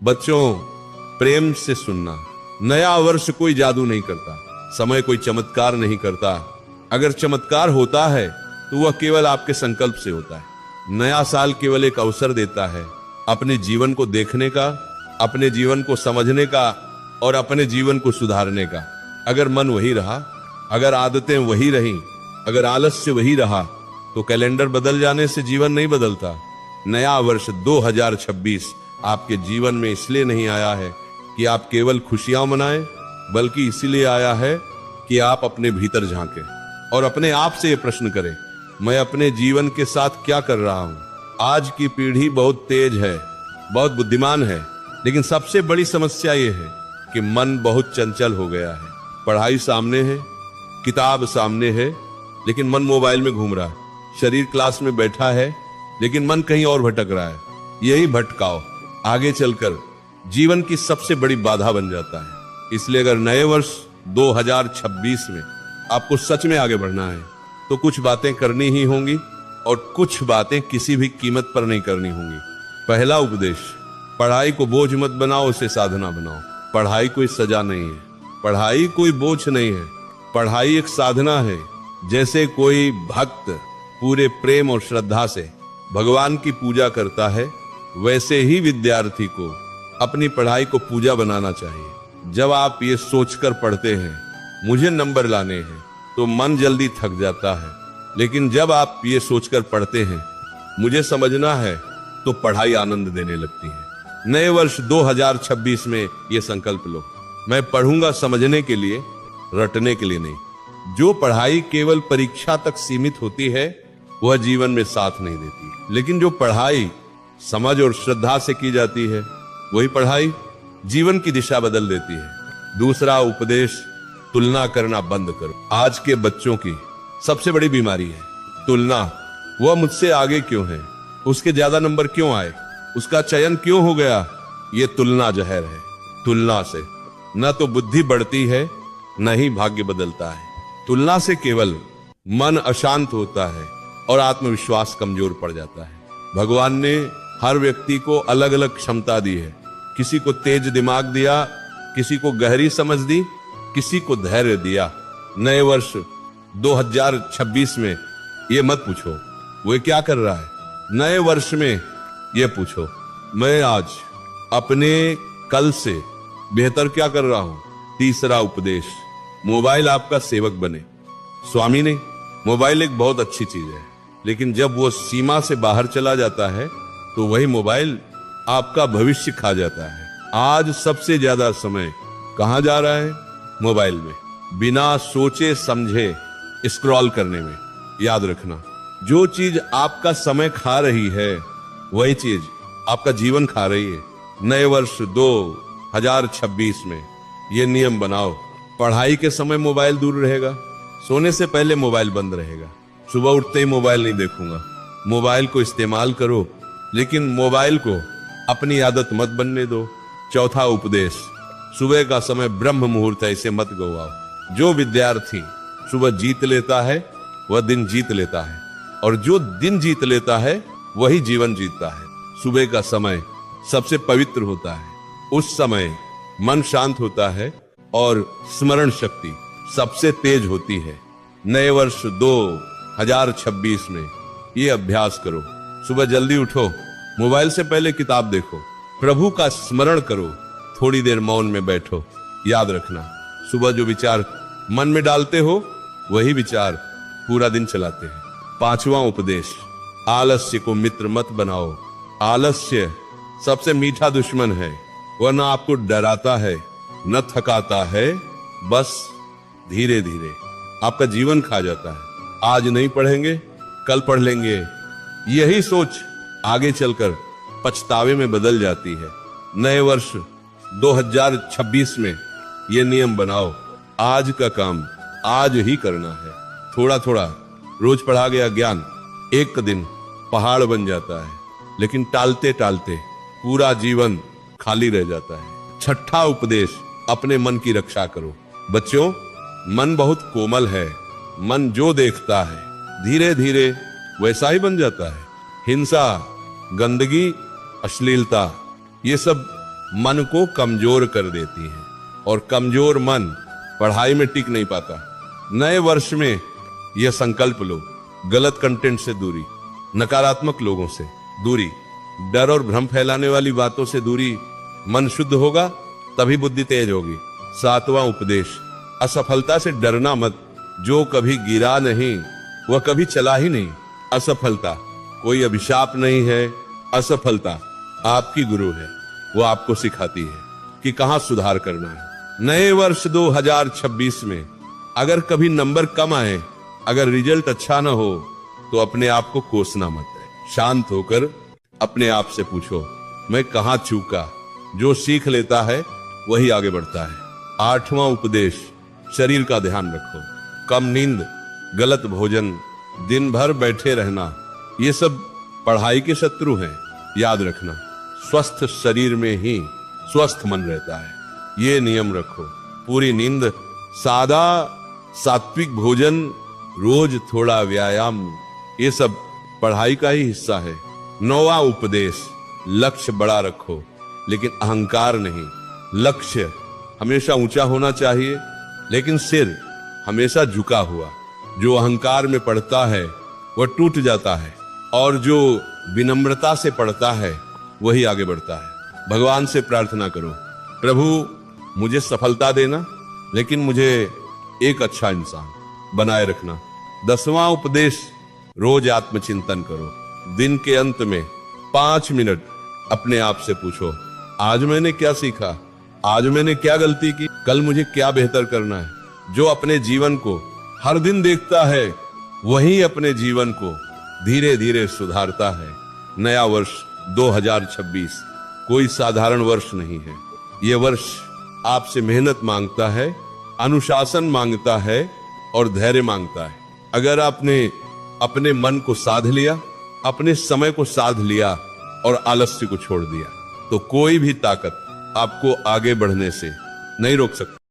बच्चों, प्रेम से सुनना। नया वर्ष कोई जादू नहीं करता, समय कोई चमत्कार नहीं करता। अगर चमत्कार होता है तो वह केवल आपके संकल्प से होता है। नया साल केवल एक अवसर देता है अपने जीवन को देखने का, अपने जीवन को समझने का और अपने जीवन को सुधारने का। अगर मन वही रहा, अगर आदतें वही रहीं, अगर आलस्य वही रहा, तो कैलेंडर बदल जाने से जीवन नहीं बदलता। नया वर्ष 2026 आपके जीवन में इसलिए नहीं आया है कि आप केवल खुशियां मनाएं, बल्कि इसीलिए आया है कि आप अपने भीतर झांकें और अपने आप से ये प्रश्न करें, मैं अपने जीवन के साथ क्या कर रहा हूं। आज की पीढ़ी बहुत तेज है, बहुत बुद्धिमान है, लेकिन सबसे बड़ी समस्या ये है कि मन बहुत चंचल हो गया है। पढ़ाई सामने है, किताब सामने है, लेकिन मन मोबाइल में घूम रहा है। शरीर क्लास में बैठा है, लेकिन मन कहीं और भटक रहा है। यही भटकाव आगे चलकर जीवन की सबसे बड़ी बाधा बन जाता है। इसलिए अगर नए वर्ष 2026 में आपको सच में आगे बढ़ना है तो कुछ बातें करनी ही होंगी और कुछ बातें किसी भी कीमत पर नहीं करनी होंगी। पहला उपदेश, पढ़ाई को बोझ मत बनाओ, उसे साधना बनाओ। पढ़ाई कोई सजा नहीं है, पढ़ाई कोई बोझ नहीं है, पढ़ाई एक साधना है। जैसे कोई भक्त पूरे प्रेम और श्रद्धा से भगवान की पूजा करता है, वैसे ही विद्यार्थी को अपनी पढ़ाई को पूजा बनाना चाहिए। जब आप ये सोचकर पढ़ते हैं मुझे नंबर लाने हैं, तो मन जल्दी थक जाता है, लेकिन जब आप ये सोचकर पढ़ते हैं मुझे समझना है, तो पढ़ाई आनंद देने लगती है। नए वर्ष 2026 में ये संकल्प लो, मैं पढ़ूंगा समझने के लिए, रटने के लिए नहीं। जो पढ़ाई केवल परीक्षा तक सीमित होती है वह जीवन में साथ नहीं देती, लेकिन जो पढ़ाई समझ और श्रद्धा से की जाती है वही पढ़ाई जीवन की दिशा बदल देती है। दूसरा उपदेश, तुलना करना बंद करो। आज के बच्चों की सबसे बड़ी बीमारी है तुलना। वह मुझसे आगे क्यों है, उसके ज्यादा नंबर क्यों आए, उसका चयन क्यों हो गया। ये तुलना जहर है। तुलना से न तो बुद्धि बढ़ती है, न ही भाग्य बदलता है। तुलना से केवल मन अशांत होता है और आत्मविश्वास कमजोर पड़ जाता है। भगवान ने हर व्यक्ति को अलग अलग क्षमता दी है। किसी को तेज दिमाग दिया, किसी को गहरी समझ दी, किसी को धैर्य दिया। नए वर्ष 2026 में ये मत पूछो वो क्या कर रहा है, नए वर्ष में ये पूछो मैं आज अपने कल से बेहतर क्या कर रहा हूं। तीसरा उपदेश, मोबाइल आपका सेवक बने, स्वामी नहीं। मोबाइल एक बहुत अच्छी चीज है, लेकिन जब वो सीमा से बाहर चला जाता है तो वही मोबाइल आपका भविष्य खा जाता है। आज सबसे ज्यादा समय कहां जा रहा है, मोबाइल में, बिना सोचे समझे स्क्रॉल करने में। याद रखना, जो चीज आपका समय खा रही है वही चीज आपका जीवन खा रही है। नए वर्ष 2026 में ये नियम बनाओ, पढ़ाई के समय मोबाइल दूर रहेगा, सोने से पहले मोबाइल बंद रहेगा, सुबह उठते ही मोबाइल नहीं देखूंगा। मोबाइल को इस्तेमाल करो, लेकिन मोबाइल को अपनी आदत मत बनने दो। चौथा उपदेश, सुबह का समय ब्रह्म मुहूर्त है, इसे मत गवाओ। जो विद्यार्थी सुबह जीत लेता है वह दिन जीत लेता है, और जो दिन जीत लेता है वही जीवन जीतता है। सुबह का समय सबसे पवित्र होता है, उस समय मन शांत होता है और स्मरण शक्ति सबसे तेज होती है। नए वर्ष 2026 में ये अभ्यास करो। सुबह जल्दी उठो, मोबाइल से पहले किताब देखो, प्रभु का स्मरण करो, थोड़ी देर मौन में बैठो। याद रखना, सुबह जो विचार मन में डालते हो वही विचार पूरा दिन चलाते हैं। पांचवा उपदेश, आलस्य को मित्र मत बनाओ। आलस्य सबसे मीठा दुश्मन है, वह न आपको डराता है न थकाता है, बस धीरे धीरे आपका जीवन खा जाता है। आज नहीं पढ़ेंगे कल पढ़ लेंगे, यही सोच आगे चलकर पछतावे में बदल जाती है। नए वर्ष 2026 में ये नियम बनाओ, आज का काम आज ही करना है। थोड़ा थोड़ा रोज पढ़ा गया ज्ञान एक दिन पहाड़ बन जाता है, लेकिन टालते टालते पूरा जीवन खाली रह जाता है। छठा उपदेश, अपने मन की रक्षा करो। बच्चों, मन बहुत कोमल है, मन जो देखता है धीरे धीरे वैसा ही बन जाता है। हिंसा, गंदगी, अश्लीलता, ये सब मन को कमजोर कर देती हैं और कमजोर मन पढ़ाई में टिक नहीं पाता। नए वर्ष में यह संकल्प लो, गलत कंटेंट से दूरी, नकारात्मक लोगों से दूरी, डर और भ्रम फैलाने वाली बातों से दूरी। मन शुद्ध होगा तभी बुद्धि तेज होगी। 7वां उपदेश, असफलता से डरना मत। जो कभी गिरा नहीं वह कभी चला ही नहीं। असफलता कोई अभिशाप नहीं है। असफलता आपकी गुरु है, वो आपको सिखाती है कि कहां सुधार करना है। नए वर्ष 2026 में अगर कभी नंबर कम आए, अगर रिजल्ट अच्छा ना हो, तो अपने आप को कोसना मत है। शांत होकर अपने आप से पूछो, मैं कहां चूका। जो सीख लेता है वही आगे बढ़ता है। 8वां उपदेश, शरीर का ध्यान रखो। कम नींद, गलत भोजन, दिन भर बैठे रहना, ये सब पढ़ाई के शत्रु हैं। याद रखना, स्वस्थ शरीर में ही स्वस्थ मन रहता है। ये नियम रखो। पूरी नींद, सादा सात्विक भोजन, रोज थोड़ा व्यायाम, ये सब पढ़ाई का ही हिस्सा है। 9वां उपदेश, लक्ष्य बड़ा रखो लेकिन अहंकार नहीं। लक्ष्य हमेशा ऊंचा होना चाहिए लेकिन सिर हमेशा झुका हुआ। जो अहंकार में पड़ता है वह टूट जाता है और जो विनम्रता से पड़ता है वही आगे बढ़ता है। भगवान से प्रार्थना करो, प्रभु मुझे सफलता देना लेकिन मुझे एक अच्छा इंसान बनाए रखना। 10वां उपदेश, रोज आत्मचिंतन करो। दिन के अंत में 5 मिनट अपने आप से पूछो, आज मैंने क्या सीखा, आज मैंने क्या गलती की, कल मुझे क्या बेहतर करना है। जो अपने जीवन को हर दिन देखता है वही अपने जीवन को धीरे धीरे सुधारता है। नया वर्ष 2026 कोई साधारण वर्ष नहीं है। यह वर्ष आपसे मेहनत मांगता है, अनुशासन मांगता है और धैर्य मांगता है। अगर आपने अपने मन को साध लिया, अपने समय को साध लिया और आलस्य को छोड़ दिया, तो कोई भी ताकत आपको आगे बढ़ने से नहीं रोक सकती।